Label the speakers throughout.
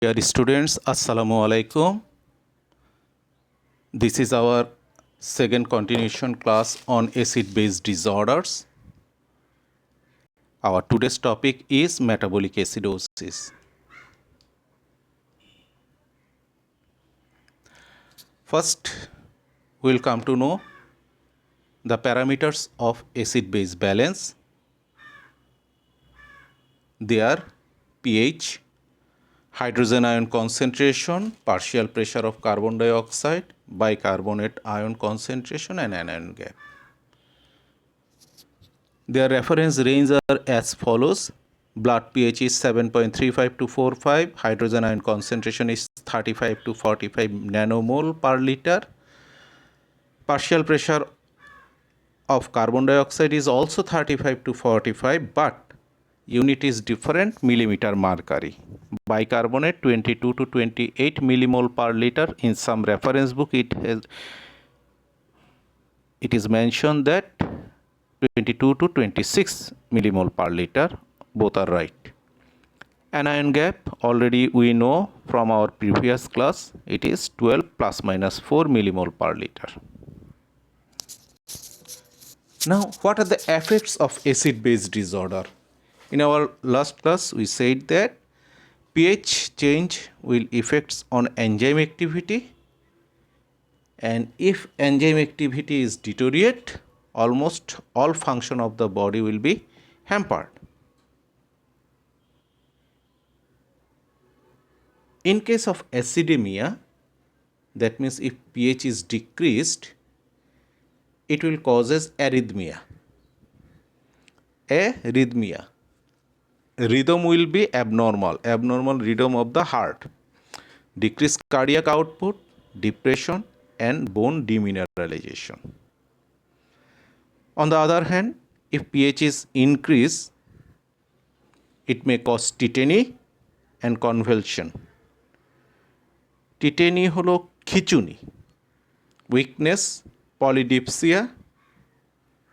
Speaker 1: Dear students, Assalamu alaikum. This is our second continuation class on acid-base disorders. Our today's topic is metabolic acidosis. First, we'll come to know the parameters of acid-base balance. They are pH, hydrogen ion concentration, partial pressure of carbon dioxide, bicarbonate ion concentration and anion gap. Their reference range are as follows. Blood pH is 7.35 to 45, hydrogen ion concentration is 35 to 45 nanomole per liter. Partial pressure of carbon dioxide is also 35 to 45, but unit is different, millimeter mercury. Bicarbonate 22 to 28 millimole per liter. In some reference book it is mentioned that 22 to 26 millimole per liter. Both are right. Anion gap, already we know from our previous class, it is 12 plus minus 4 millimole per liter. Now, what are the effects of acid-base disorder? In our last class, we said that pH change will affect on enzyme activity, and if enzyme activity is deteriorate, almost all function of the body will be hampered. In case of acidemia, that means if pH is decreased, it will causes arrhythmia. Arrhythmia. Rhythm will be abnormal rhythm of the heart, decreased cardiac output, depression and bone demineralization. On the other hand, if pH is increased, it may cause tetany and convulsion. Tetany holo খিচুনি, weakness, polydipsia,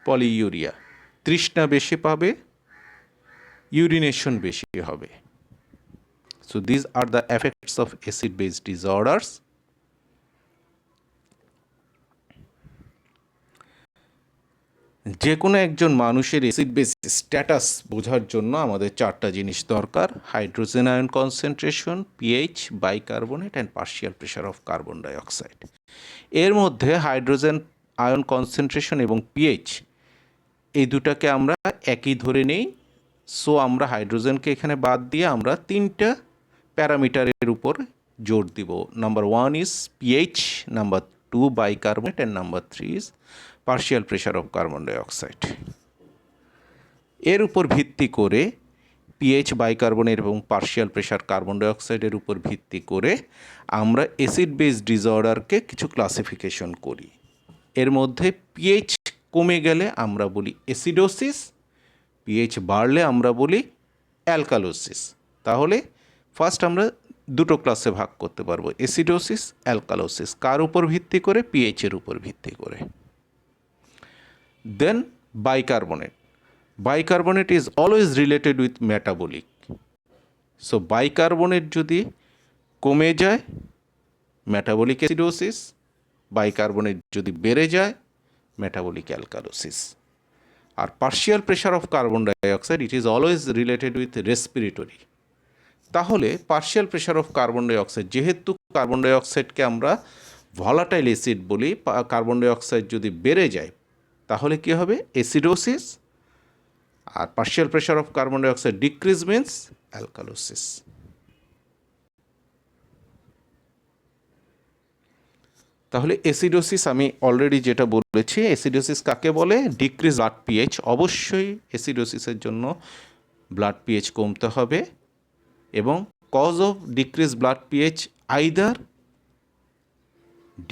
Speaker 1: polyuria, তৃষ্ণা বেশি পাবে, urination বেশি হবে. So these are the effects of acid-base disorders. যে কোনো একজন মানুষের acid base status বোঝার জন্য আমাদের চারটা জিনিস দরকার: hydrogen ion concentration, pH, bicarbonate and partial pressure of carbon dioxide. এর মধ্যে হাইড্রোজেন আয়ন কনসেন্ট্রেশন এবং পিএইচ এই দুটাকে আমরা একই ধরে নেই। সো আমরা হাইড্রোজেনকে এখানে বাদ দিয়ে আমরা তিনটা প্যারামিটারের উপর জোর দিব। Number 1 is pH, number 2 bicarbonate and number 3 is partial pressure of carbon dioxide. এর উপর ভিত্তি করে পিএইচ, বাইকার্বনেট এবং পার্শিয়াল প্রেশার কার্বন ডাইঅক্সাইডের উপর ভিত্তি করে আমরা অ্যাসিড বেস ডিসঅর্ডারকে কিছু ক্লাসিফিকেশন করি। এর মধ্যে পিএইচ কমে গেলে আমরা বলি অ্যাসিডোসিস, পিএইচ বাড়লে আমরা বলি অ্যালকালোসিস। তাহলে ফার্স্ট আমরা দুটো ক্লাসে ভাগ করতে পারবো, অ্যাসিডোসিস, অ্যালকালোসিস। কার উপর ভিত্তি করে? পিএইচের উপর ভিত্তি করে। Then bicarbonate. Bicarbonate is always related with metabolic. So bicarbonate যদি কমে যায়, metabolic acidosis, bicarbonate যদি বেড়ে যায়, metabolic alkalosis. আর partial pressure of carbon dioxide, it is always related with respiratory. তাহলে partial pressure of carbon dioxide, যেহেতু carbon ডাইঅক্সাইডকে আমরা ভলাটাইল অ্যাসিড বলি, কার্বন ডাইঅক্সাইড যদি বেড়ে যায় তাহলে কি হবে? অ্যাসিডোসিস। আর partial pressure of carbon dioxide decrease means alkalosis. তাহলে অ্যাসিডোসিস আমি অলরেডি যেটা বলেছি, অ্যাসিডোসিস কাকে বলে? Decrease blood pH. অবশ্যই অ্যাসিডোসিসের জন্য ব্লাড পিএইচ কমতে হবে, এবং cause of decrease blood pH either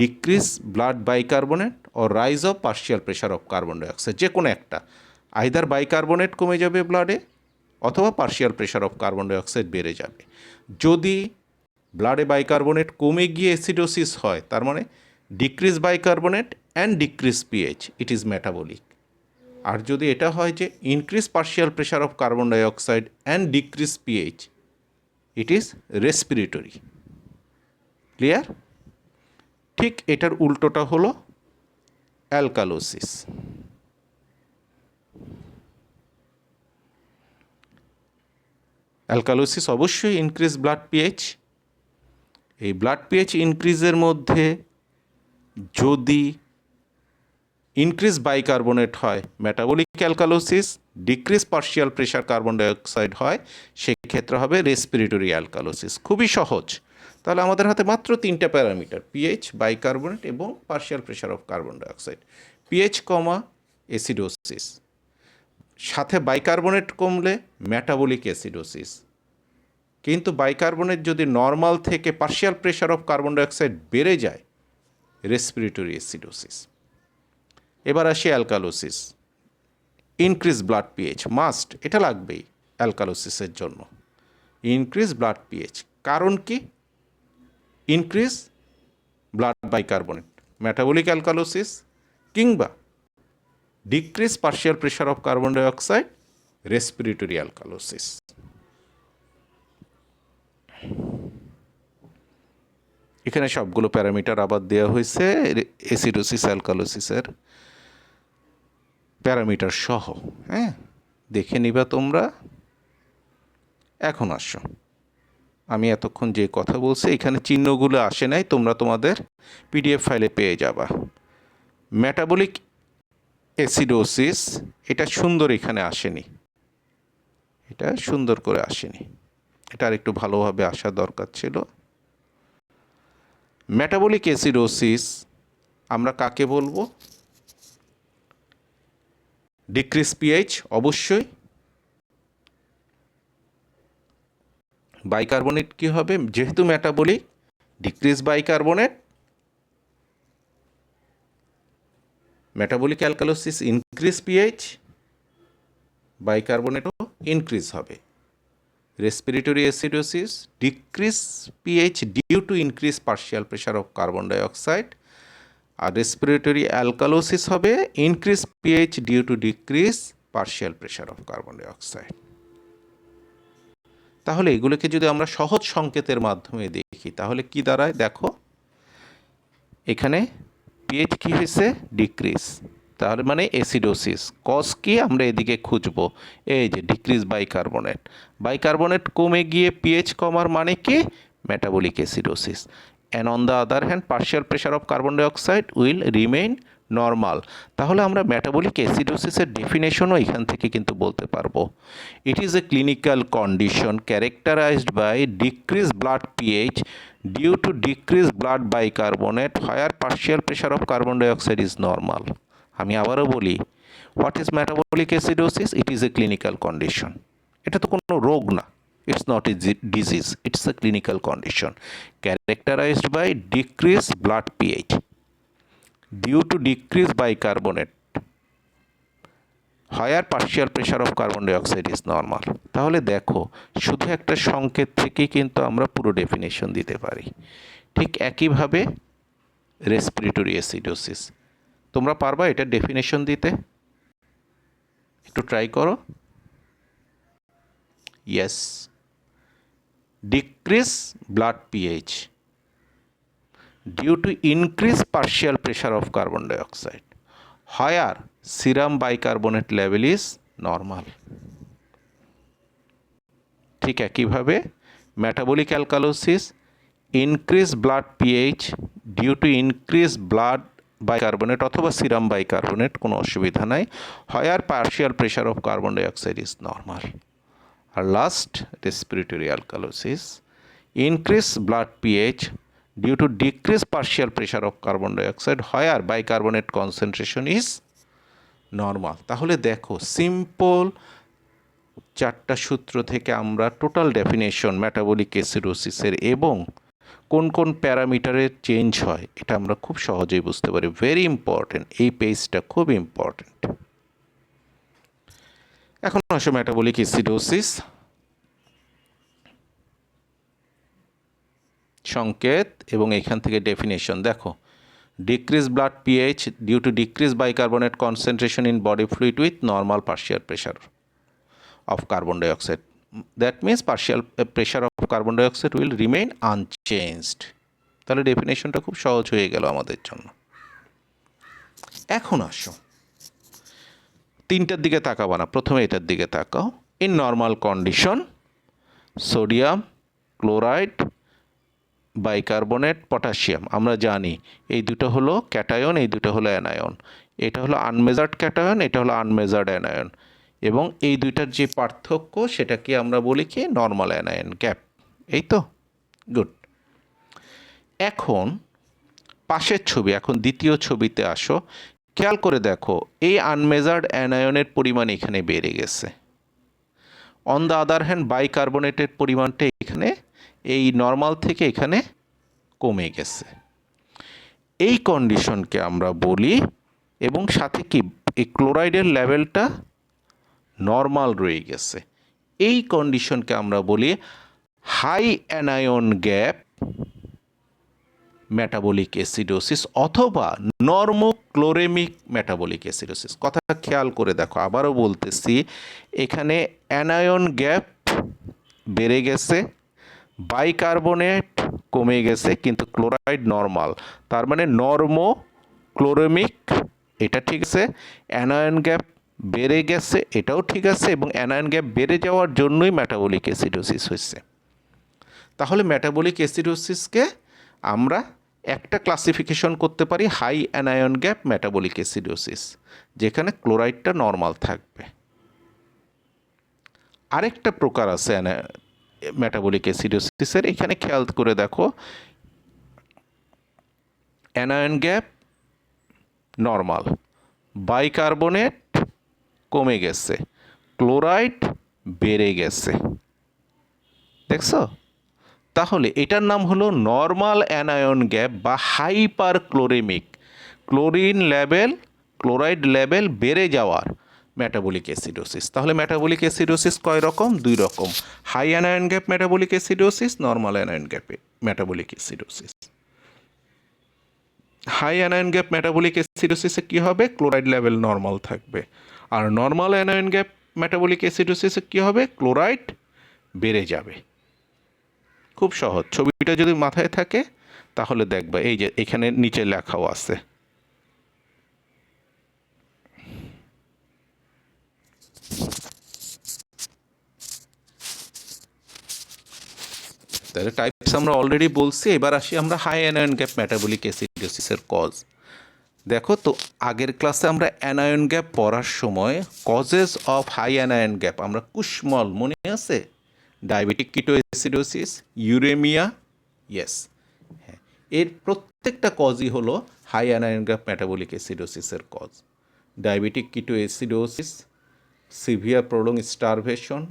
Speaker 1: decrease blood bicarbonate ও rise of partial pressure of carbon dioxide. যে কোনো একটা, আইদার বাইকার্বনেট কমে যাবে ব্লাডে অথবা partial pressure of carbon dioxide বেড়ে যাবে। যদি ব্লাডে বাইকার্বনেট কমে গিয়ে অ্যাসিডোসিস হয়, তার মানে decrease bicarbonate and decrease pH, it is metabolic. আর যদি এটা হয় যে increase partial pressure of carbon dioxide and decrease pH, it is respiratory. Clear? ঠিক এটার উল্টোটা হলো অ্যালকালোসিস। অ্যালকালোসিস অবশ্যই ইনক্রিজ ব্লাড পিএইচ। এই ব্লাড পিএইচ ইনক্রিজের মধ্যে যদি ইনক্রিজ বাইকার্বনেট হয় metabolic alkalosis, decrease partial pressure carbon dioxide হয় সেক্ষেত্রে হবে রেসপিরেটরি অ্যালকালোসিস। খুবই সহজ। তাহলে আমাদের হাতে মাত্র 3টা প্যারামিটার, পিএইচ, বাইকার্বনেট এবং partial pressure of carbon dioxide. PH কমা অ্যাসিডোসিস, সাথে বাইকার্বনেট কমলে মেটাবলিক অ্যাসিডোসিস। কিন্তু বাইকার্বনেট যদি নর্মাল থেকে partial pressure of carbon dioxide বেড়ে যায়, রেসপিরেটরি অ্যাসিডোসিস। এবার আসি alkalosis. Increase blood pH must, এটা লাগবেই অ্যালকালোসিসের জন্য। ইনক্রিজ ব্লাড পিএইচ, কারণ কি? Increase blood bicarbonate, metabolic alkalosis, কিংবা decrease partial pressure of carbon dioxide, respiratory alkalosis. এখানে সবগুলো প্যারামিটার আবার দেওয়া হয়েছে অ্যাসিডোসিস অ্যালকালোসিসের প্যারামিটার সহ। হ্যাঁ, দেখে নিবা তোমরা। এখন আসো, আমি এতক্ষণ যে কথা বলছি এখানে চিহ্নগুলো আসে নাই, তোমরা তোমাদের পিডিএফ ফাইলে পেয়ে যাবা। মেটাবলিক অ্যাসিডোসিস, এটা সুন্দর এখানে আসেনি, এটা সুন্দর করে আসেনি, এটা আর একটু ভালোভাবে আসা দরকার ছিল। মেটাবলিক অ্যাসিডোসিস আমরা কাকে বলবো? ডিক্রিজ পিএইচ অবশ্যই। বাইকার্বনেট কি হবে? যেহেতু metabolic, decrease bicarbonate, metabolic alkalosis increase pH, বাইকার্বনেটও ইনক্রিজ হবে। Respiratory acidosis decrease pH due to increase partial pressure of carbon dioxide, আর রেসপিরেটরি অ্যালকালোসিস হবে increase pH due to decrease partial pressure of carbon dioxide. তাহলে এগুলোকে যদি আমরা সহজ সংকেতের মাধ্যমে দেখি তাহলে কি দাঁড়ায়? দেখো এখানে পিএইচ কি হয়েছে? ডিক্রিজ, তার মানে অ্যাসিডোসিস। কজ কি? আমরা এদিকে খুঁজবো, এই যে ডিক্রিজ বাইকার্বনেট। বাইকার্বনেট কমে গিয়ে পিএইচ কমার মানে কি? Metabolic acidosis. And on the other hand partial pressure of carbon dioxide will remain normal. তাহলে আমরা মেটাবলিক অ্যাসিডোসিসের ডেফিনেশনও এখান থেকে কিন্তু বলতে পারবো। It is a clinical condition characterised by decrease blood pH due to decrease blood bicarbonate where partial pressure of carbon dioxide is normal. আমি আবারও বলি, what is metabolic acidosis? It is a clinical condition. এটা তো কোনো রোগ না, it's not a disease, it's a clinical condition characterized by decreased blood pH due to decreased bicarbonate higher partial pressure of carbon dioxide is normal। তাহলে দেখো শুধু একটা সংকেত থেকে কিন্তু আমরা পুরো ডেফিনেশন দিতে পারি। ঠিক একইভাবে রেসপিরেটরি অ্যাসিডোসিস, তোমরা পারবা এটা ডেফিনেশন দিতে? একটু ট্রাই করো। Yes, decrease blood pH due to increased partial pressure of carbon dioxide where serum bicarbonate level is normal। ঠিক একইভাবে metabolic alkalosis increased blood pH due to increased blood bicarbonate অথবা serum bicarbonate, কোনো অসুবিধা নাই, where partial pressure of carbon dioxide is normal। আর last respiratory alkalosis increase blood pH due to decrease partial pressure of carbon dioxide where bicarbonate concentration is normal. তাহলে দেখো simple 4টা সূত্র থেকে আমরা টোটাল ডেফিনেশন মেটাবলিক অ্যাসিডোসিসের এবং কোন কোন প্যারামিটারের চেঞ্জ হয় এটা আমরা খুব সহজেই বুঝতে পারি। ভেরি ইম্পর্টেন্ট, এই পেজটা খুব ইম্পর্টেন্ট। এখন আসো মেটাবলিক অ্যাসিডোসিস সংকেত এবং এখান থেকে ডেফিনেশন দেখো। Decrease blood pH due to decrease bicarbonate concentration in body fluid with normal partial pressure of carbon dioxide, that means partial pressure of carbon dioxide will remain unchanged. তাহলে ডেফিনেশনটা খুব সহজ হয়ে গেল আমাদের জন্য। এখন আসো তিনটার দিকে তাকাবো না, প্রথমে এটার দিকে তাকাও। In normal condition sodium, chloride, bicarbonate, potassium, আমরা জানি এই দুটো হলো ক্যাটায়ন, এই দুটো হলো অ্যানায়ন। এটা হলো আনমেজার্ড ক্যাটায়ন, এটা হলো আনমেজার্ড অ্যানায়ন, এবং এই দুইটার যে পার্থক্য সেটাকে আমরা বলি কি নর্মাল অ্যানায়ন গ্যাপ। এই তো গুড। এখন পাশের ছবি, এখন দ্বিতীয় ছবিতে আসো, খেয়াল করে দেখো এই আনমেজার্ড অ্যানায়নের পরিমাণ এখানে বেড়ে গেছে। অন দ্য আদার হ্যান্ড বাইকার্বনেটের পরিমাণটা এখানে এই নর্মাল থেকে এখানে কমে গেছে। এই কন্ডিশনকে আমরা বলি, এবং সাথে কি এই ক্লোরাইডের লেভেলটা নর্মাল রয়ে গেছে, এই কন্ডিশনকে আমরা বলি high anion gap metabolic acidosis অথবা নর্মোক্লোরেমিক মেটাবলিক অ্যাসিডোসিস। কথা খেয়াল করে দেখো, আবারও বলতেছি, এখানে অ্যানায়ন গ্যাপ বেড়ে গেছে, বাইকার্বনেট কমে গেছে, কিন্তু ক্লোরাইড নর্মাল। তার মানে নর্মোক্লোরেমিক, এটা ঠিক আছে। অ্যানায়ন গ্যাপ বেড়ে গেছে, এটাও ঠিক আছে, এবং অ্যানায়ন গ্যাপ বেড়ে যাওয়ার জন্যই মেটাবলিক অ্যাসিডোসিস হয়েছে। তাহলে মেটাবলিক অ্যাসিডোসিসকে আমরা একটা ক্লাসিফিকেশন করতে পারি high anion gap metabolic acidosis, যেখানে ক্লোরাইডটা নর্মাল থাকবে। আরেকটা প্রকার আছে মেটাবলিক অ্যাসিডোসিসের, এখানে খেয়াল করে দেখো অ্যানায়ন গ্যাপ নর্মাল, বাইকার্বনেট কমে গেছে, ক্লোরাইড বেড়ে গেছে, দেখছো? তাহলে এটার নাম হলো নর্মাল অ্যানায়ন গ্যাপ বা হাইপার ক্লোরেমিক, ক্লোরাইড লেভেল বেড়ে যাওয়ার মেটাবলিক অ্যাসিডোসিস। তাহলে মেটাবলিক অ্যাসিডোসিস কয় রকম? দুই রকম, high anion gap metabolic acidosis, normal anion গ্যাপে metabolic acidosis. High anion gap metabolic অ্যাসিডোসিসে কী হবে? ক্লোরাইড লেভেল নর্মাল থাকবে। আর নর্মাল অ্যানায়ন গ্যাপ মেটাবলিক অ্যাসিডোসিসে কী হবে? ক্লোরাইড বেড়ে যাবে। খুব সহজ, ছবিটা যদি মাথায় থাকে তাহলে দেখবা, এই যে এখানে নিচে লেখাও আছে। তাহলে টাইপস আমরা অলরেডি বলছি, এবার আসি আমরা হাই অ্যানায়ন গ্যাপ মেটাবলিক অ্যাসিডোসিসের কজ। দেখো তো, আগের ক্লাসে আমরা অ্যানায়ন গ্যাপ পড়ার সময় causes of high anion gap আমরা কুশমল, মনে আছে? ডায়াবেটিক কিটোএসিডোসিস, ইউরেমিয়া, ইয়েস, হ্যাঁ, এর প্রত্যেকটা কজই হলো হাই অ্যানায়ন গ্যাপ মেটাবলিক অ্যাসিডোসিসের cause. Diabetic ketoacidosis, severe prolong starvation,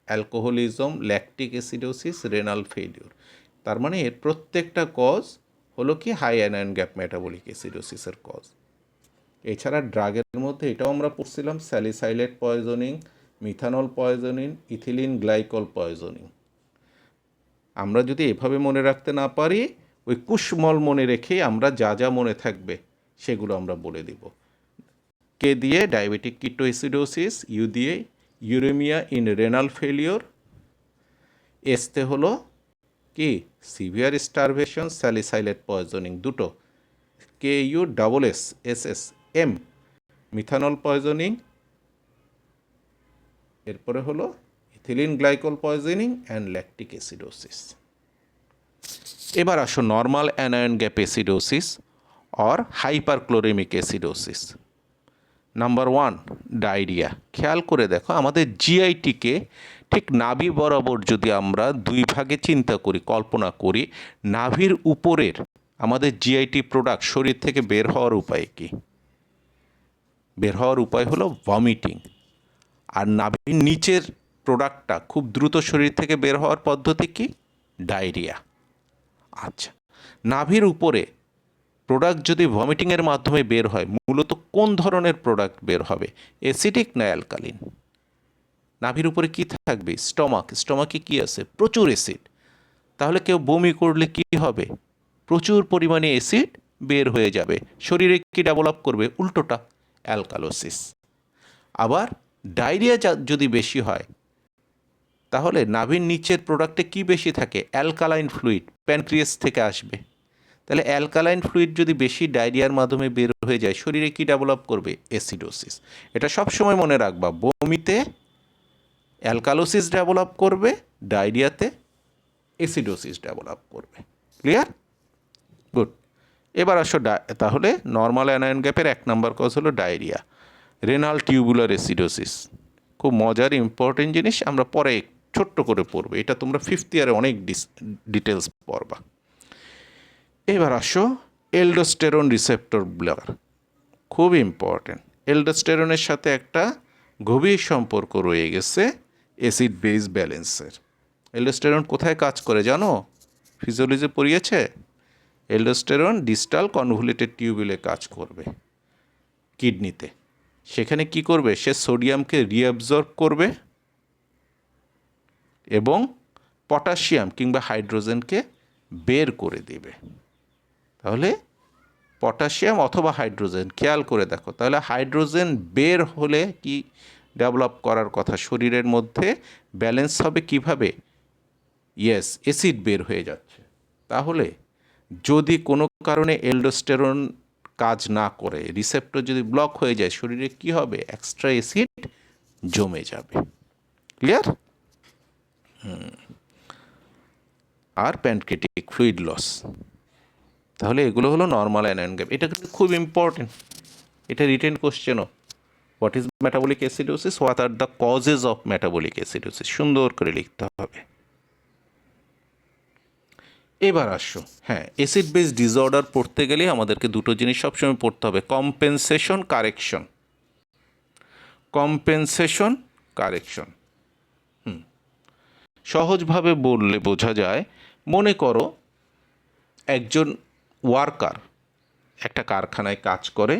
Speaker 1: alcoholism, lactic acidosis, renal failure. তার মানে এর প্রত্যেকটা কজ হলো কি হাই অ্যানায়ন গ্যাপ মেটাবলিক অ্যাসিডোসিসের কজ। এছাড়া ড্রাগের মধ্যে এটাও আমরা পড়ছিলাম, salicylate poisoning, methanol poisoning, ethylene glycol poisoning. আমরা যদি এভাবে মনে রাখতে না পারি, ওই কুশমল মনে রেখে আমরা যা যা মনে থাকবে সেগুলো আমরা বলে দিব। কে দিয়ে? ডায়াবেটিক কিটোএসিডোসিস, ইউ দিয়ে ইউরেমিয়া ইন রেনাল ফেলিওর, এসতে হলো কি সিভিয়ার স্টারভেশন, স্যালিসাইলেট পয়জনিং, দুটো, K U double S S S M methanol poisoning, এরপরে হলো ethylene glycol poisoning and lactic acidosis. এবার আসো normal anion gap acidosis or hyperchloremic acidosis. Number 1, diarrhoea. খেয়াল করে দেখো, আমাদের জিআইটিকে ঠিক নাভি বরাবর যদি আমরা দুই ভাগে চিন্তা করি, কল্পনা করি, নাভির উপরের আমাদের জিআইটি প্রোডাক্ট শরীর থেকে বের হওয়ার উপায় কি? বের হওয়ার উপায় হলো ভমিটিং। আর নাভির নিচের প্রোডাক্টটা খুব দ্রুত শরীর থেকে বের হওয়ার পদ্ধতি কি? ডায়রিয়া। আচ্ছা, নাভির উপরে প্রোডাক্ট যদি ভমিটিংয়ের মাধ্যমে বের হয়, মূলত কোন ধরনের প্রোডাক্ট বের হবে? অ্যাসিডিক না অ্যালকালিন? নাভির উপরে কি থাকবে? স্টমাকে কি আছে? প্রচুর অ্যাসিড। তাহলে কেউ বমি করলে কি হবে? প্রচুর পরিমাণে অ্যাসিড বের হয়ে যাবে, শরীরে কি ডেভেলপ করবে? উল্টোটা, অ্যালকালোসিস। আবার ডায়রিয়া যদি বেশি হয়, তাহলে নাভির নিচের প্রোডাক্টে কি বেশি থাকে? অ্যালকালাইন ফ্লুইড, প্যানক্রিয়াস থেকে আসবে। তাহলে অ্যালকালাইন ফ্লুইড যদি বেশি ডায়রিয়ার মাধ্যমে বের হয়ে যায়, শরীরে কি ডেভেলপ করবে? অ্যাসিডোসিস। এটা সবসময় মনে রাখবা, বমিতে অ্যালকালোসিস ডেভেলপ করবে, ডায়রিয়াতে অ্যাসিডোসিস ডেভেলপ করবে। ক্লিয়ার? গুড। এবার আসো তাহলে নর্মাল অ্যানায়ন গ্যাপের 1 নম্বর কজ হলো ডায়রিয়া, রেনাল টিউবুলার অ্যাসিডোসিস। খুব মজার ইম্পর্টেন্ট জিনিস, আমরা পরে ছোট্ট করে পড়বো, এটা তোমরা 5th ইয়ারে অনেক ডিটেলস পড়বা। এবার আসো এলডোস্টেরন রিসেপ্টর ব্লকার, খুব ইম্পর্টেন্ট। এলডোস্টেরনের সাথে একটা গভীর সম্পর্ক রয়ে গেছে অ্যাসিড বেস ব্যালেন্সের। এলডোস্টেরন কোথায় কাজ করে জানো? ফিজিওলজি পড়িয়েছে। এলডোস্টেরন ডিস্টাল কনভলিউটেড টিউবুলে কাজ করবে, কিডনিতে। সেখানে কি করবে? সে সোডিয়ামকে রিঅ্যাবজর্ব করবে এবং পটাশিয়াম কিংবা হাইড্রোজেনকে বের করে দেবে। তাহলে পটাশিয়াম অথবা হাইড্রোজেন, খেয়াল করে দেখো, তাহলে হাইড্রোজেন বের হলে কি ডেভেলপ করার কথা? শরীরের মধ্যে ব্যালেন্স হবে কিভাবে? ইয়েস, অ্যাসিড বের হয়ে যাচ্ছে। তাহলে যদি কোনো কারণে এলডোস্টেরন কাজ না করে, রিসেপ্টর যদি ব্লক হয়ে যায়, শরীরে কি হবে? এক্সট্রা অ্যাসিড জমে যাবে। ক্লিয়ার? আর প্যানক্রিয়াটিক ফ্লুইড লস। তাহলে এগুলো হলো নর্মাল অ্যানায়ন গ্যাপ। এটা কিন্তু খুব ইম্পর্টেন্ট, এটা রিটেন কোশ্চেনও। What is metabolic acidosis, what are the causes of metabolic acidosis, সুন্দর করে লিখতে হবে। এবার আসো, হ্যাঁ, অ্যাসিড বেস ডিসঅর্ডার পড়তে গেলে আমাদেরকে দুটো জিনিস সবসময় পড়তে হবে, কম্পেনসেশন, কারেকশন। Compensation, correction. সহজভাবে বললে বোঝা যায়, মনে করো একজন ওয়ার্কার একটা কারখানায় কাজ করে,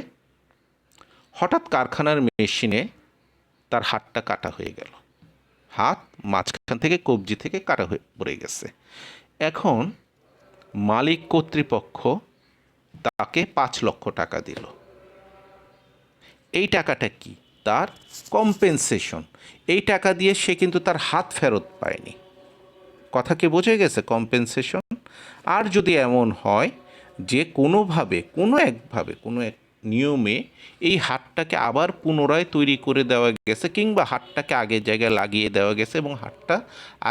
Speaker 1: হঠাৎ কারখানার মেশিনে তার হাতটা কাটা হয়ে গেল, হাত মাঝখান থেকে কবজি থেকে কাটা হয়ে পড়ে গেছে। এখন মালিক কর্তৃপক্ষ তাকে 5 লক্ষ টাকা দিল। এই টাকাটা কি? তার কম্পেনসেশন। এই টাকা দিয়ে সে কিন্তু তার হাত ফেরত পায়নি। কথা কি বোঝা গেছে? কম্পেনসেশন। আর যদি এমন হয় যে কোনোভাবে, কোনো এক নিয়মে এই হাতটাকে আবার পুনরায় তৈরি করে দেওয়া গেছে, কিংবা হাতটাকে আগের জায়গায় লাগিয়ে দেওয়া গেছে এবং হাতটা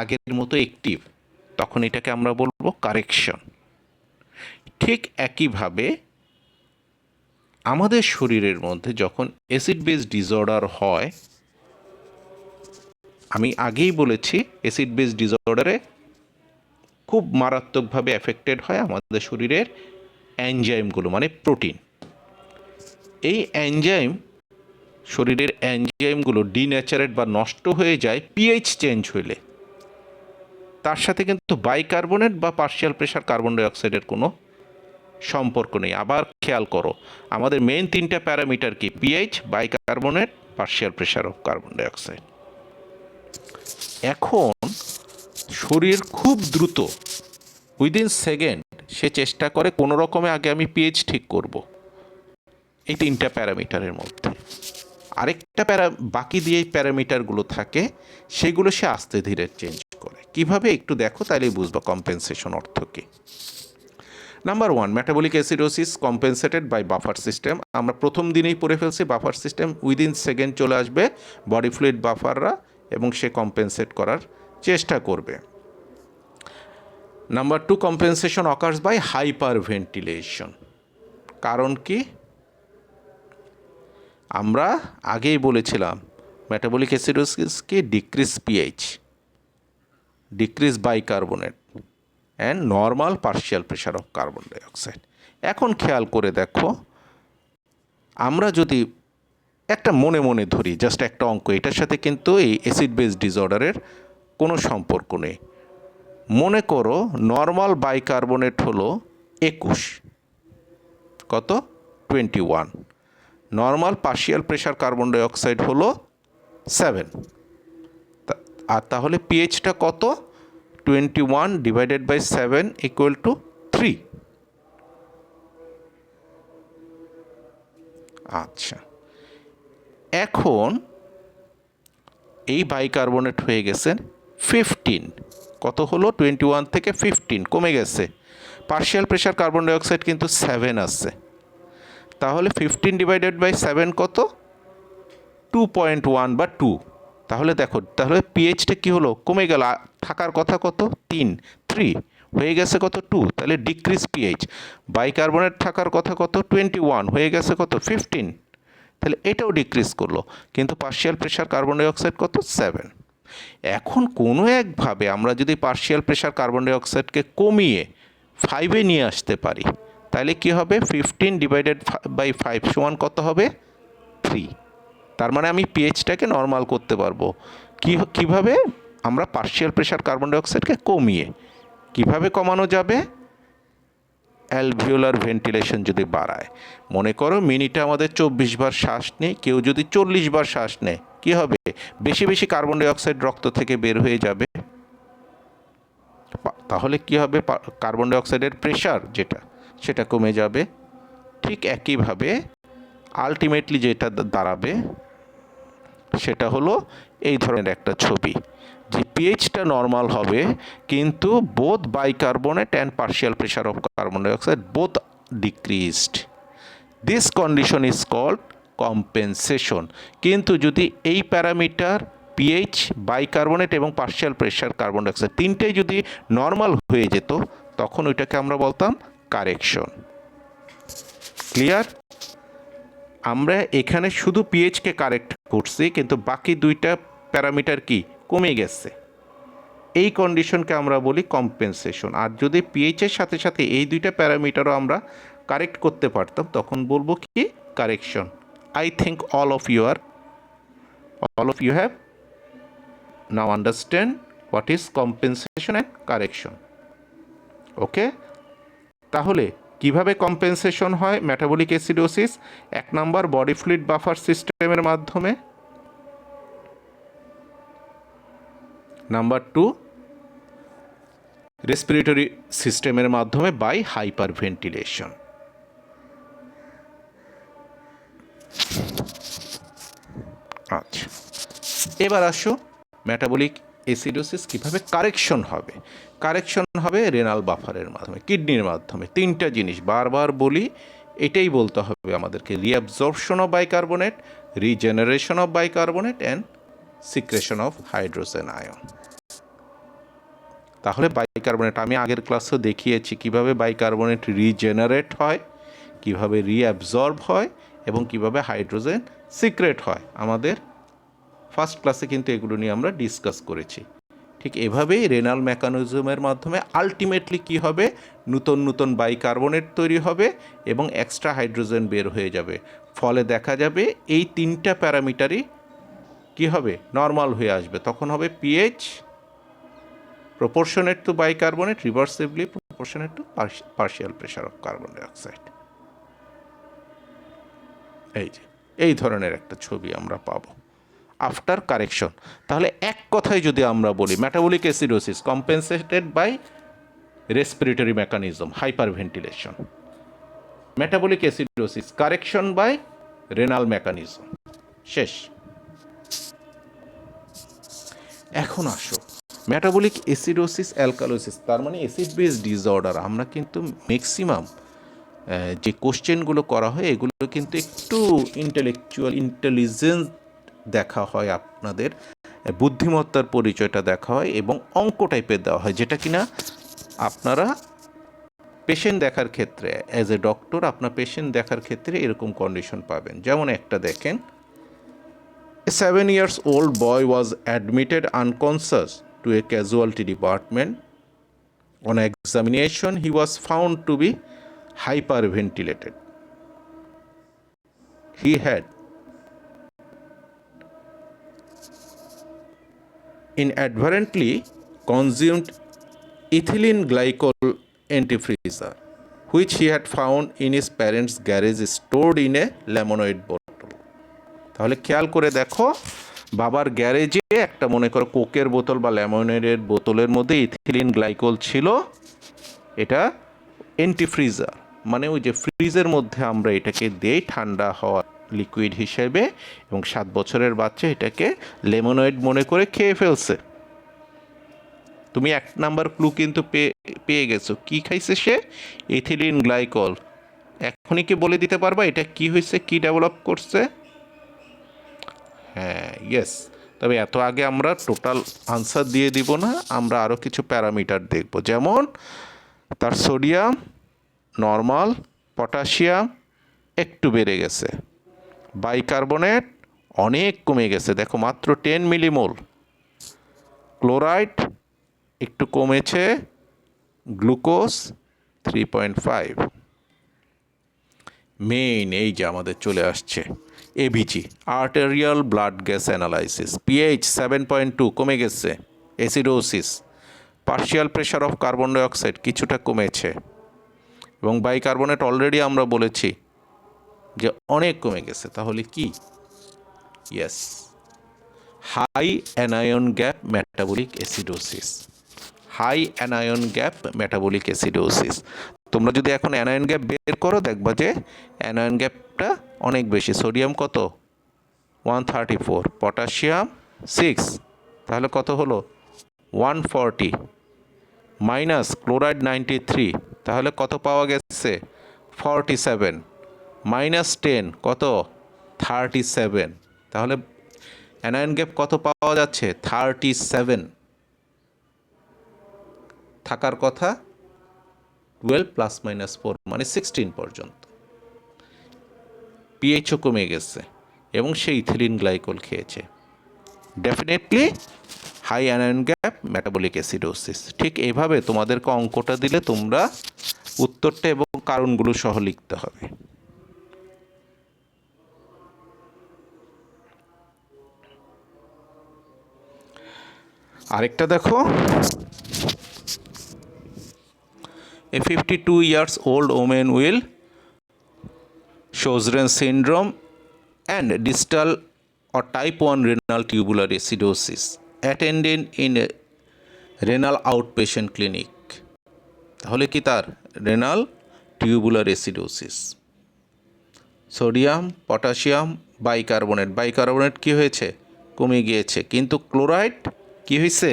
Speaker 1: আগের মতো অ্যাক্টিভ, তখন এটাকে আমরা বলবো কারেকশন। ঠিক একইভাবে আমাদের শরীরের মধ্যে যখন অ্যাসিড বেস ডিসঅর্ডার হয়, আমি আগেই বলেছি অ্যাসিড বেস ডিসঅর্ডারে খুব মারাত্মকভাবে এফেক্টেড হয় আমাদের শরীরের এনজাইমগুলো, মানে প্রোটিন। এই এনজাইম, শরীরের এনজাইমগুলো ডিন্যাচারেট বা নষ্ট হয়ে যায় পিএইচ চেঞ্জ হইলে। তার সাথে কিন্তু বাইকার্বনেট বা পার্শিয়াল প্রেশার কার্বন ডাইঅক্সাইডের কোনো সম্পর্ক নেই। আবার খেয়াল করো, আমাদের মেইন 3টা প্যারামিটার কি? PH, bicarbonate, partial pressure of carbon dioxide. এখন শরীর খুব দ্রুত, উইদিন সেকেন্ড, সে চেষ্টা করে কোনো রকমে আগে আমি পিএইচ ঠিক করব এই 3টা প্যারামিটারের মধ্যে। আরেকটা বাকি দিয়ে এই প্যারামিটারগুলো থাকে, সেগুলো সে আস্তে ধীরে চেঞ্জ করে। কিভাবে একটু দেখো, তাহলেই বুঝবা কম্পেনসেশন অর্থ কী। Number 1, metabolic acidosis compensated by buffer system. আমরা প্রথম দিনেই পড়ে ফেলছি, বাফার সিস্টেম উইদিন সেকেন্ড চলে আসবে বডি ফ্লুইড বাফাররা, এবং সে কম্পেনসেট করার চেষ্টা করবে। Number 2, compensation occurs by hyperventilation. কারণ কি? আমরা আগেই বলেছিলাম মেটাবলিক অ্যাসিডোসিসকে decrease pH, decrease bicarbonate and normal partial pressure of carbon dioxide. এখন খেয়াল করে দেখো, আমরা যদি একটা মনে মনে ধরি, জাস্ট একটা অঙ্ক, এটার সাথে কিন্তু এই অ্যাসিড বেস ডিসঅর্ডারের কোনো সম্পর্ক নেই। মনে করো নর্মাল বাইকার্বনেট হলো 21, কত? 21। Normal partial pressure carbon dioxide হলো 7। আর তাহলে পিএইচটা কত? 21 ডিভাইডেড বাই 7 ইকুয়াল টু 3। আচ্ছা, এখন এই বাইকার্বনেট হয়ে গেছে 15, কত হলো 21 থেকে 15 কমে গেছে। পার্শিয়াল প্রেশার কার্বন ডাইঅক্সাইড কিন্তু 7 আছে, তাহলে 15 ডিভাইডেড বাই 7 কত? 2.1 বা 2। তাহলে দেখো, তাহলে পিএইচটা কী হলো? কমে গেল। থাকার কথা কত? 3 হয়ে গেছে কত? 2, তাহলে ডিক্রিজ পিএইচ। বাইকার্বনেট থাকার কথা কত? 21 হয়ে গেছে কত? 15, তাহলে এটাও ডিক্রিজ করলো। কিন্তু পার্শিয়াল প্রেশার কার্বন ডাইঅক্সাইড কত? 7। এখন কোনো একভাবে আমরা যদি পার্শিয়াল প্রেশার কার্বন ডাইঅক্সাইডকে কমিয়ে 5-এ নিয়ে আসতে পারি, তাহলে কি হবে? 15 ডিভাইডেড বাই 5 সমান কত হবে? 3। তার মানে আমি পিএইচটাকে নর্মাল করতে পারবো। কিভাবে? আমরা পার্শিয়াল প্রেশার কার্বন ডাইঅক্সাইডকে কমিয়ে। কিভাবে কমানো যাবে? অ্যালভিওলার ভেন্টিলেশন যদি বাড়ায়। মনে করো মিনিটে আমাদের 24 বার শ্বাস নেই, কেউ যদি 40 বার শ্বাস নেয়, কি হবে? বেশি বেশি কার্বন ডাইঅক্সাইড রক্ত থেকে বের হয়ে যাবে। তাহলে কি হবে? কার্বন ডাইঅক্সাইডের প্রেশার সেটা কমে যাবে। ঠিক একইভাবে আলটিমেটলি যেটা দাঁড়াবে সেটা হলো এই ধরনের একটা ছবি, যে পিএইচটা নর্মাল হবে, কিন্তু both bicarbonate and partial pressure of carbon dioxide both decreased. This condition is called compensation. কিন্তু যদি এই প্যারামিটার পিএইচ, বাইকার্বনেট এবং পার্শিয়াল প্রেশার কার্বন ডাইঅক্সাইড তিনটেই যদি নর্মাল হয়ে যেত, তখন ওইটাকে আমরা বলতাম কারেকশন। ক্লিয়ার? আমরা এখানে শুধু পিএইচকে কারেক্ট করছি, কিন্তু বাকি দুইটা প্যারামিটার কি কমে গেছে। এই কন্ডিশনকে আমরা বলি কম্পেনসেশন। আর যদি পিএইচের সাথে সাথে এই দুইটা প্যারামিটারও আমরা কারেক্ট করতে পারতাম, তখন বলবো কি? Correction. I think all of you have now understand what is compensation and correction. ওকে, তাহলে কিভাবে কম্পেনসেশন হয় মেটাবলিক অ্যাসিডোসিস? 1 নম্বর, বডি ফ্লুইড বাফার সিস্টেমের মাধ্যমে। নাম্বার 2, রেসপিরেটরি সিস্টেমের মাধ্যমে বাই হাইপার ভেন্টিলেশন। আচ্ছা, এবার আসো মেটাবলিক অ্যাসিডোসিস কিভাবে কারেকশন হবে। কারেকশন হবে রেনাল বাফারের মাধ্যমে, কিডনির মাধ্যমে। 3টা জিনিস বারবার বলি, এটাই বলতে হবে আমাদেরকে: reabsorption of bicarbonate, regeneration of bicarbonate and secretion of hydrogen ion. তাহলে বাইকার্বনেট আমি আগের ক্লাসেও দেখিয়েছি কিভাবে বাইকার্বনেট রিজেনারেট হয়, কিভাবে রিঅ্যাবজর্ব হয় এবং কিভাবে হাইড্রোজেন সিক্রেট হয়। আমাদের ফার্স্ট ক্লাসে কিন্তু এগুলো নিয়ে আমরা ডিসকাস করেছি। ঠিক এভাবেই রেনাল মেকানিজমের মাধ্যমে আলটিমেটলি কি হবে? নতুন নতুন বাইকার্বনেট তৈরি হবে এবং এক্সট্রা হাইড্রোজেন বের হয়ে যাবে। ফলে দেখা যাবে এই 3টা প্যারামিটারই কি হবে? নর্মাল হয়ে আসবে। তখন হবে pH proportionate to bicarbonate, reversibly proportionate to partial pressure of carbon dioxide. এই ধরনের একটা ছবি আমরা পাবো আফটার কারেকশন। তাহলে এক কথায় যদি আমরা বলি, metabolic acidosis compensated by respiratory mechanism, hyperventilation. Metabolic acidosis correction by renal mechanism. শেষ। এখন আসো মেটাবলিক অ্যাসিডোসিস অ্যালকালোসিস, তার মানে অ্যাসিড বেস ডিসঅর্ডার। আমরা কিন্তু ম্যাক্সিমাম যে কোশ্চেনগুলো করা হয় এগুলো কিন্তু একটু ইন্টেলিজেন্স দেখা হয়, আপনাদের বুদ্ধিমত্তার পরিচয়টা দেখা হয় এবং অঙ্ক টাইপের দেওয়া হয়, যেটা কিনা আপনারা পেশেন্ট দেখার ক্ষেত্রে অ্যাজ এ ডক্টর আপনার পেশেন্ট দেখার ক্ষেত্রে এরকম কন্ডিশন পাবেন। যেমন একটা দেখেন, a 7-year-old boy was admitted unconscious to a casualty department. On examination, he was found to be hyperventilated. He had inadvertently consumed ethylene glycol antifreezer, which he had found in his parents' garage stored in a lemonade bottle. তাহলে খেয়াল করে দেখো, বাবার গ্যারেজে একটা মনে করো কোকের বোতল বা লেমনেডের বোতলের মধ্যে ইথিলিন গ্লাইকল ছিল। এটা অ্যান্টিফ্রিজার, মানে ওই যে ফ্রিজের মধ্যে আমরা এটাকে দেই ঠান্ডা হওয়া লিকুইড হিসেবে, এবং 7 বছরের বাচ্চা এটাকে লেমনেড মনে করে খেয়ে ফেলছে। তুমি 1 নাম্বার ক্লু কিন্তু পেয়ে গেছো। কি খাইছে সে? Ethylene glycol. এখনই কি বলে দিতে পারবা এটা কি হয়েছে, কি ডেভেলপ করছে? হ্যাঁ, ইয়েস। তবে এত আগে আমরা টোটাল আনসার দিয়ে দিব না, আমরা আরও কিছু প্যারামিটার দেখব, যেমন তার সোডিয়াম নর্মাল, পটাশিয়াম একটু বেড়ে গেছে, বাইকার্বনেট অনেক কমে গেছে, দেখো মাত্র 10 মিলিমোল, ক্লোরাইড একটু কমেছে, গ্লুকোজ 3.5। মেইন এই যে আমাদের চলে আসছে ABG, arterial blood gas analysis, pH 7.2 কমে গেছে, acidosis, partial pressure of carbon dioxide কিছুটা কমেছে, এবং বাইকার্বনেট অলরেডি আমরা বলেছি যে অনেক কমে গেছে। তাহলে কি? Yes, high anion gap metabolic acidosis, high anion gap metabolic acidosis. তোমরা যদি এখন অ্যানায়ন গ্যাপ বের করো দেখবা যে অ্যানায়ন গ্যাপটা অনেক বেশি। সোডিয়াম কত? 134, পটাশিয়াম 6, তাহলে কত হলো? 140, মাইনাস ক্লোরাইড 93, তাহলে কত পাওয়া গেছে? 47, মাইনাস 10 কত? 37, তাহলে অ্যানায়ন গ্যাপ কত পাওয়া যাচ্ছে? 37। থাকার কথা 12 প্লাস মাইনাস 4 মানে 16 পর্যন্ত। পিএইচও কমে গেছে এবং সে ইথিলিন গ্লাইকল খেয়েছে। Definitely high anion gap metabolic acidosis. ঠিক এইভাবে তোমাদেরকে অঙ্কটা দিলে তোমরা উত্তরটা এবং কারণগুলো সহ লিখতে হবে। আরেকটা দেখো, a 52 years old woman will Sjogren's syndrome and distal or type 1 renal tubular acidosis attended in a renal outpatient clinic। তাহলে কি তার renal tubular acidosis. Sodium, potassium, bicarbonate, bicarbonate কি হয়েছে? কমে গিয়েছে, কিন্তু ক্লোরাইড কি হয়েছে?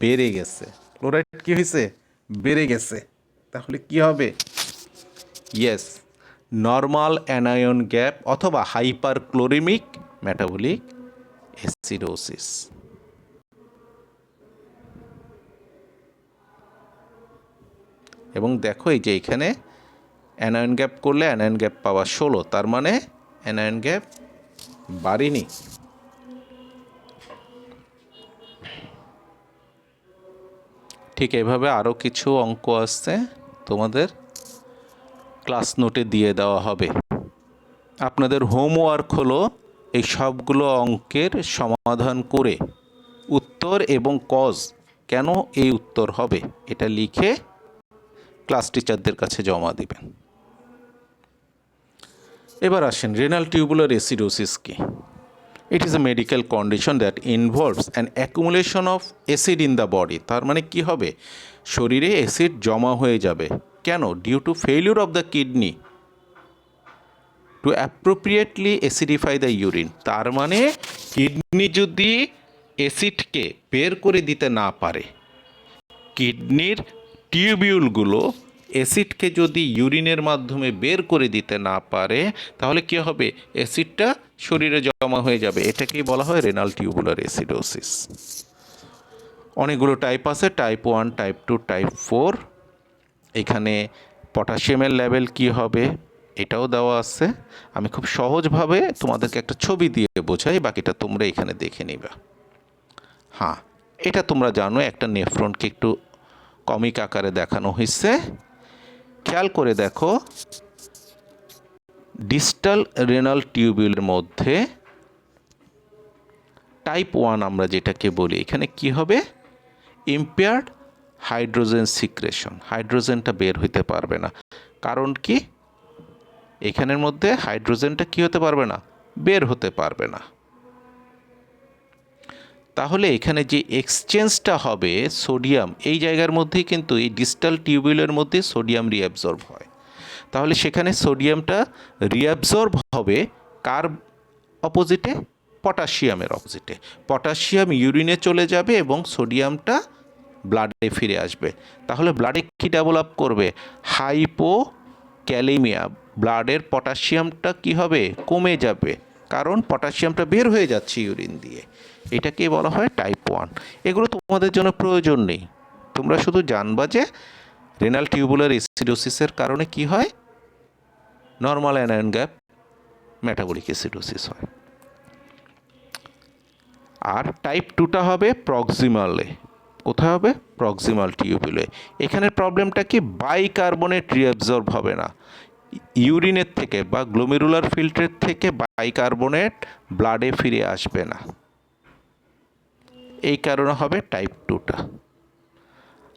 Speaker 1: বেড়ে গেছে। ক্লোরাইড কি হয়েছে? বেড়ে গেছে। তাহলে কি হবে? ইয়েস, নর্মাল অ্যানায়ন গ্যাপ অথবা হাইপার ক্লোরিমিক মেটাবলিক অ্যাসিডোসিস। এবং দেখো এই যে এখানে অ্যানায়ন গ্যাপ করলে অ্যানায়ন গ্যাপ পাওয়া 16, তার মানে অ্যানায়ন গ্যাপ বাড়েনি। ঠিক এভাবে আরও কিছু অঙ্ক আসছে, তোমাদের ক্লাস নোটে দিয়ে দেওয়া হবে। আপনাদের হোমওয়ার্ক হলো এই সবগুলো অঙ্কের সমাধান করে উত্তর এবং কজ কেন এই উত্তর হবে এটা লিখে ক্লাস টিচারদের কাছে জমা দিবেন। এবার আসেন রেনাল টিউবুলার অ্যাসিডোসিস কি? ইট is A medical condition that involves an accumulation of acid in the body. তার মানে কি হবে? শরীরে অ্যাসিড জমা হয়ে যাবে। কেন? Due to failure of the kidney to appropriately acidify the urine. তার মানে কিডনি যদি অ্যাসিডকে বের করে দিতে না পারে, কিডনির টিউবিউলগুলো অ্যাসিডকে যদি ইউরিনের মাধ্যমে বের করে দিতে না পারে, তাহলে কি হবে? অ্যাসিডটা শরীরে জমা হয়ে যাবে। এটাকেই বলা হয় রেনাল টিউবুলার অ্যাসিডোসিস। অনেকগুলো টাইপ আছে, টাইপ 1, টাইপ 2, টাইপ 4। এখানে পটাশিয়ামের লেভেল কি হবে এটাও দেওয়া আছে। আমি খুব সহজভাবে তোমাদেরকে একটা ছবি দিয়ে বোঝাই, বাকিটা তোমরা এখানে দেখে নিবা। হ্যাঁ, এটা তোমরা জানো, একটা নেফ্রনকে একটু কমিক আকারে দেখানো হয়েছে। খেয়াল করে দেখো, ডিস্টাল রেনাল টিউবিউলের মধ্যে টাইপ 1 আমরা যেটাকে বলি, এখানে কি হবে? ইম্পেয়ার্ড হাইড্রোজেন সিক্রেশন, হাইড্রোজেনটা বের হইতে পারবে না। কারণ কি? এখানের মধ্যে হাইড্রোজেনটা কি হতে পারবে না? বের হতে পারবে না। তাহলে এখানে যে এক্সচেঞ্জটা হবে সোডিয়াম, এই জায়গার মধ্যেই কিন্তু এই ডিস্টাল টিউবিউলের মধ্যে সোডিয়াম রিঅ্যাবজর্ব হয়। তাহলে সেখানে সোডিয়ামটা রিঅ্যাবজর্ব হবে কার অপোজিটে? পটাশিয়ামের অপোজিটে। পটাশিয়াম ইউরিনে চলে যাবে এবং সোডিয়ামটা ব্লাডে ফিরে আসবে। তাহলে ব্লাডে কী ডেভেলপ করবে? হাইপোক্যালেমিয়া, ব্লাডের পটাশিয়ামটা কি হবে? কমে যাবে, কারণ পটাশিয়ামটা বের হয়ে যাচ্ছে ইউরিন দিয়ে। এটাকে বলা হয় টাইপ 1। এগুলো তোমাদের জন্য প্রয়োজন নেই, তোমরা শুধু জানবা যে রেনাল টিউবুলার অ্যাসিডোসিসের কারণে কি হয়? Normal anion gap, metabolic acidosis হয়। আর টাইপ 2টা হবে প্রক্সিমালে। কোথায় হবে? প্রক্সিমাল টিউবুলে। এখানের প্রবলেমটা কি? বাইকার্বনেট রিঅ্যাবজর্ব হবে না ইউরিনের থেকে বা গ্লোমেরুলার ফিল্টারের থেকে, বাইকার্বনেট ব্লাডে ফিরে আসবে না, এই কারণে হবে টাইপ 2টা।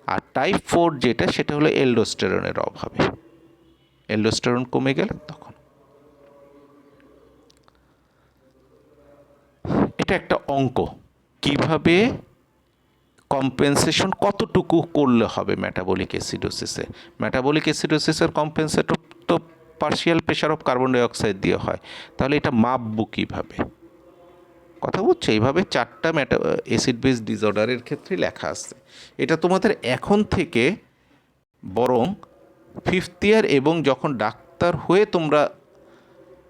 Speaker 1: আর টাইপ 4 যেটা, সেটা হলো এলডোস্টেরনের অভাবে। এলডোস্টেরন কমে গেলে তখন। এটা একটা অঙ্ক, কিভাবে কম্পেনসেশন কতটুকু করলে হবে মেটাবলিক অ্যাসিডোসিসে। মেটাবলিক অ্যাসিডোসিসের কম্পেনসেটর তো partial pressure of carbon dioxide দিয়ে হয়, তাহলে এটা মাপবো কীভাবে? কথা বুঝছো? এইভাবে 4টা অ্যাসিড বেস ডিসঅর্ডারের ক্ষেত্রে লেখা আছে। এটা তোমাদের এখন থেকে বরং 5th ইয়ার এবং যখন ডাক্তার হয়ে তোমরা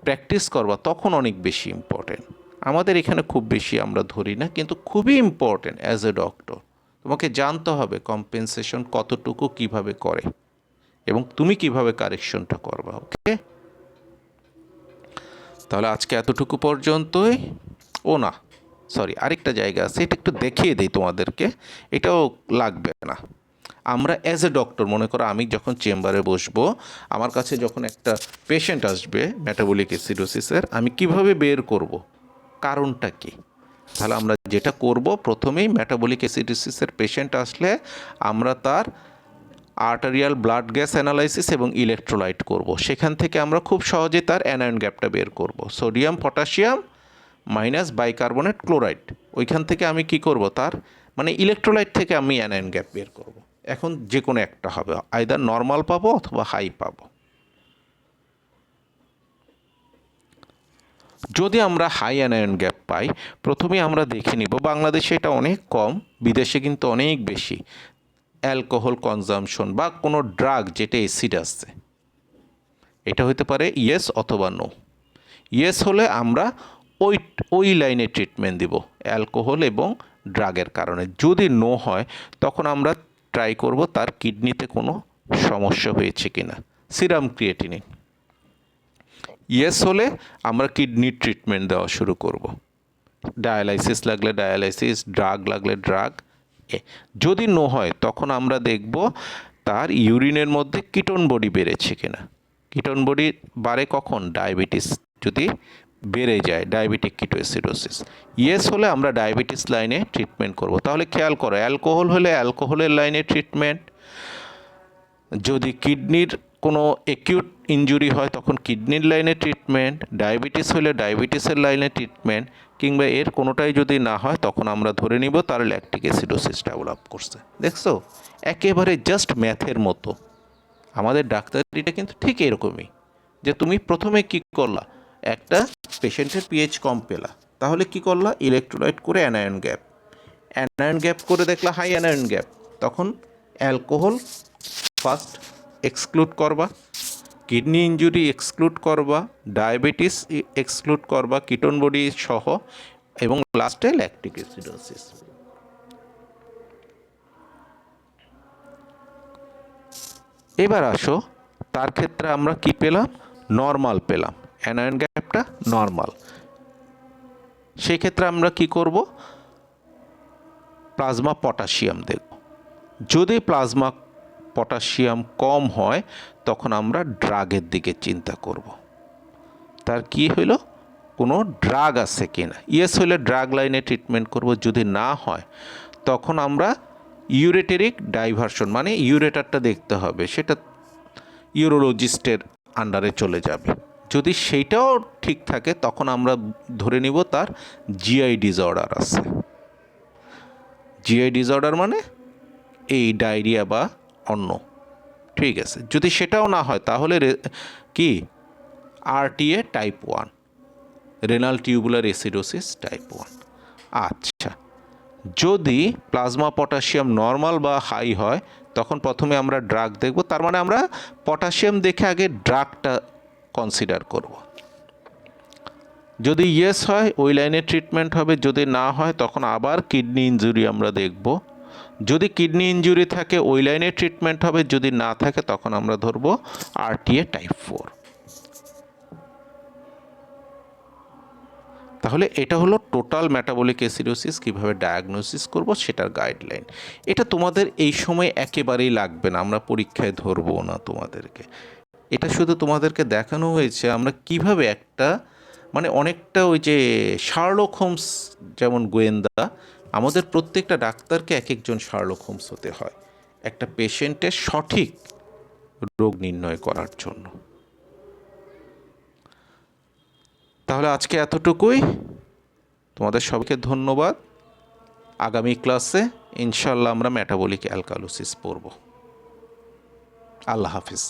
Speaker 1: প্র্যাকটিস করবা তখন অনেক বেশি ইম্পর্টেন্ট। আমাদের এখানে খুব বেশি আমরা ধরি না, কিন্তু খুবই ইম্পর্টেন্ট অ্যাজ এ ডক্টর। তোমাকে জানতে হবে কম্পেনসেশন কতটুকু কিভাবে করে এবং তুমি কিভাবে কারেকশনটা করবা। ওকে, তাহলে আজকে এতটুকু পর্যন্তই। ও না, সরি, আরেকটা জায়গা আছে, এটা একটু দেখিয়ে দিই তোমাদেরকে, এটাও লাগবে না। আমরা অ্যাজ এ ডক্টর, মনে করো আমি যখন চেম্বারে বসবো, আমার কাছে যখন একটা পেশেন্ট আসবে মেটাবলিক অ্যাসিডোসিসের, আমি কিভাবে বের করব কারণটা কি? তাহলে আমরা যেটা করব, প্রথমেই মেটাবলিক অ্যাসিডোসিসের পেশেন্ট আসলে আমরা তার আর্টারিয়াল ব্লাড গ্যাস অ্যানালাইসিস এবং ইলেকট্রোলাইট করব। সেখান থেকে আমরা খুব সহজে তার অ্যানায়ন গ্যাপটা বের করব। Sodium potassium minus bicarbonate chloride, ওইখান থেকে আমি কি করব? তার মানে ইলেকট্রোলাইট থেকে আমি অ্যানায়ন গ্যাপ বের করব। এখন যে কোনো একটা হবে, আইদার নর্মাল পাবো অথবা হাই পাবো। যদি আমরা হাই অ্যানায়ন গ্যাপ পাই, প্রথমে আমরা দেখে নিব, বাংলাদেশে এটা অনেক কম, বিদেশে কিন্তু অনেক বেশি, অ্যালকোহল কনজামশন বা কোনো ড্রাগ যেটা অ্যাসিড আসছে। এটা হতে পারে ইয়েস অথবা নো। ইয়েস হলে আমরা ওই লাইনে ট্রিটমেন্ট দিব অ্যালকোহল এবং ড্রাগের কারণে। যদি নো হয়, তখন আমরা ট্রাই করব তার কিডনিতে কোনো সমস্যা হয়েছে কিনা, সিরাম ক্রিয়েটিনিন। ইয়েস হলে আমরা কিডনির ট্রিটমেন্ট দেওয়া শুরু করব, ডায়ালাইসিস লাগলে ডায়ালাইসিস, ড্রাগ লাগলে ড্রাগ। যদি নো হয়, তখন আমরা দেখব তার ইউরিনের মধ্যে কিটোন বডি বেড়েছে কিনা। কিটোন বডি বাড়ে কখন? ডায়াবেটিস যদি বেড়ে যায়, ডায়াবেটিক কিটোএসিডোসিস। ইয়েস হলে আমরা ডায়াবেটিস লাইনে ট্রিটমেন্ট করব। তাহলে খেয়াল করো, অ্যালকোহল হলে অ্যালকোহলের লাইনে ট্রিটমেন্ট, যদি কিডনির কোনো একিউট ইনজুরি হয় তখন কিডনির লাইনে ট্রিটমেন্ট, ডায়াবেটিস হলে ডায়াবেটিসের লাইনে ট্রিটমেন্ট, কিংবা এর কোনোটাই যদি না হয় তখন আমরা ধরে নিব তার ল্যাকটিক অ্যাসিডোসিস ডেভেলপ করছে। দেখছো, একেবারে জাস্ট ম্যাথের মতো। আমাদের ডাক্তারিটা কিন্তু ঠিক এরকমই, যে তুমি প্রথমে কি করলা, একটা পেশেন্টের পিএইচ কম পেলা, তাহলে কি করলা? ইলেকট্রোলাইট করে অ্যানায়ন গ্যাপ, অ্যানায়ন গ্যাপ করে দেখলা হাই অ্যানায়ন গ্যাপ, তখন অ্যালকোহল ফার্স্ট এক্সক্লুড করবা, কিডনি ইনজুরি এক্সক্লুড করবা, ডায়াবেটিস এক্সক্লুড করবা কিটোন বডি সহ, এবং লাস্টে ল্যাকটিক অ্যাসিডোসিস। এবার আসো, তার ক্ষেত্রে আমরা কি পেলাম? নর্মাল পেলাম, অ্যানায়ন গ্যাপটা নর্মাল। সেই ক্ষেত্রে আমরা কি করব? প্লাজমা পটাশিয়াম দেখব। যদি প্লাজমা পটাশিয়াম কম হয়, তখন আমরা ড্রাগের দিকে চিন্তা করব। তার কি হইল? কোনো ড্রাগ আছে কিনা। ইয়েস হলে ড্রাগ লাইনে ট্রিটমেন্ট করব। যদি না হয়, তখন আমরা ইউরেটেরিক ডাইভারশন, মানে ইউরেটারটা দেখতে হবে, সেটা ইউরোলজিস্টের আন্ডারে চলে যাবে। যদি সেইটাও ঠিক থাকে, তখন আমরা ধরে নিব তার জিআই ডিসঅর্ডার আছে। জিআই ডিসঅর্ডার মানে এই ডায়রিয়া বা অন্য, ঠিক আছে। যদি সেটাও না হয়, তাহলে কি RTA type 1, renal tubular acidosis type 1। আচ্ছা, যদি প্লাজমা পটাশিয়াম নর্মাল বা হাই হয় তখন প্রথমে আমরা ড্রাগ দেখব, তার মানে আমরা পটাশিয়াম দেখে আগে ড্রাগটা কনসিডার করব। যদি ইয়েস হয় ওই লাইনে ট্রিটমেন্ট হবে, যদি না হয় তখন আবার কিডনি ইনজুরি আমরা দেখব। যদি কিডনি ইনজুরি থাকে ওই লাইনে ট্রিটমেন্ট হবে, যদি না থাকে তখন আমরা ধরব আরটিএ টাইপ 4। তাহলে এটা হলো টোটাল মেটাবলিক অ্যাসিডোসিস কীভাবে ডায়াগনোসিস করব সেটার গাইডলাইন। এটা তোমাদের এই সময় একেবারেই লাগবে না, আমরা পরীক্ষায় ধরবো না তোমাদেরকে। এটা শুধু তোমাদেরকে দেখানো হয়েছে আমরা কিভাবে একটা মানে অনেকটা ওই যে শার্লক হোমস যেমন গোয়েন্দা, আমাদের প্রত্যেকটা ডাক্তারকে এক একজন শার্লক হোমস হতে হয় একটা পেশেন্টের সঠিক রোগ নির্ণয় করার জন্য। তাহলে আজকে এতটুকুই, তোমাদের সবাইকে ধন্যবাদ। আগামী ক্লাসে ইনশাল্লাহ আমরা মেটাবলিক অ্যালকালোসিস পড়ব। আল্লাহ হাফিজ।